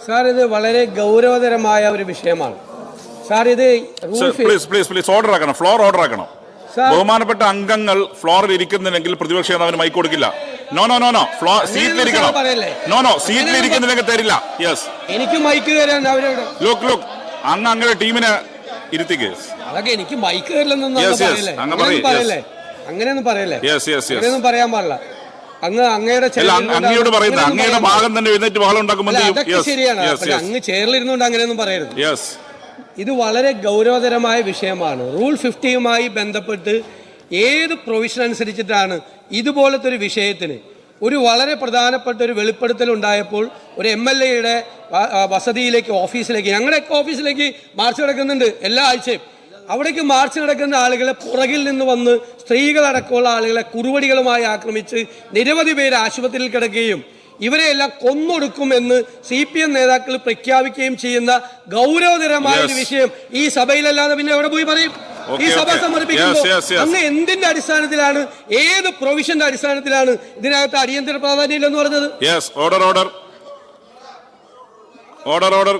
Sir ഇത് വളരെ ഗൗരവതരമായ ഒരു വിഷയമാണ് സാർ. ഇത് ഓർഡർ ആക്കണം, ഫ്ലോർ ഓർഡർ ആക്കണം. ബഹുമാനപ്പെട്ട അംഗങ്ങൾ ഫ്ലോറിൽ ഇരിക്കുന്നില്ലെങ്കിൽ പ്രതിപക്ഷ നേതാവിന് മൈക്ക് കൊടുക്കില്ല. No no no no floor സീറ്റിലിരിക്കണം. നോ സീറ്റിലിരിക്കുന്നില്ലെങ്കിൽ തരില്ല. യെസ്, എനിക്ക് മൈക്ക് തരാൻ അവരോട് ലുക്ക് അങ്ങ് അങ്ങയുടെ ടീമിനെ ഇരുത്തിക്ക്. അതൊക്കെ എനിക്ക് മൈക്ക് തരില്ലെന്നൊന്നും പറയല്ലേ, അങ്ങനെയൊന്നും പറയല്ലേ, അങ്ങനെയൊന്നും പറയാൻ പാടില്ല. അങ്ങയോട് പറയുന്നത് അങ്ങയുടെ ഭാഗം തന്നെ എഴുന്നേറ്റ് ബഹളം ഉണ്ടാക്കുമ്പോൾ ശരിയാണ്. അങ്ങ് ചെയറിലിരുന്നുകൊണ്ട് അങ്ങനെയൊന്നും പറയരുത്. ഇത് വളരെ ഗൗരവതരമായ വിഷയമാണ്. റൂൾ 50യുമായി ബന്ധപ്പെട്ട് ഏത് പ്രൊവിഷൻ അനുസരിച്ചിട്ടാണ് ഇതുപോലത്തെ ഒരു വിഷയത്തിന് ഒരു വളരെ പ്രധാനപ്പെട്ട ഒരു വെളിപ്പെടുത്തൽ ഉണ്ടായപ്പോൾ ഒരു MLA-യുടെ വസതിയിലേക്ക്, ഓഫീസിലേക്ക്, ഞങ്ങളുടെയൊക്കെ ഓഫീസിലേക്ക് മാർച്ച് നടക്കുന്നുണ്ട് എല്ലാ ആഴ്ചയും. അവിടേക്ക് മാർച്ച് നടക്കുന്ന ആളുകളെ പുറകിൽ നിന്ന് വന്ന് സ്ത്രീകളടക്കമുള്ള ആളുകളെ കുറുവടികളുമായി ആക്രമിച്ച് നിരവധി പേര് ആശുപത്രിയിൽ കിടക്കുകയും ഇവരെയെല്ലാം കൊന്നൊടുക്കുമെന്ന് CPM നേതാക്കൾ പ്രഖ്യാപിക്കുകയും ചെയ്യുന്ന ഗൗരവതരമായ ഒരു വിഷയം ഈ സഭയിലല്ലാതെ പിന്നെ എവിടെ പോയി പറയും? ഈ സഭ സമർപ്പിക്കുമ്പോൾ അന്ന് എന്തിന്റെ അടിസ്ഥാനത്തിലാണ്, ഏത് പ്രൊവിഷന്റെ അടിസ്ഥാനത്തിലാണ് ഇതിനകത്ത് അടിയന്തര പ്രാധാന്യം ഇല്ലെന്ന് പറഞ്ഞത്? ഓർഡർ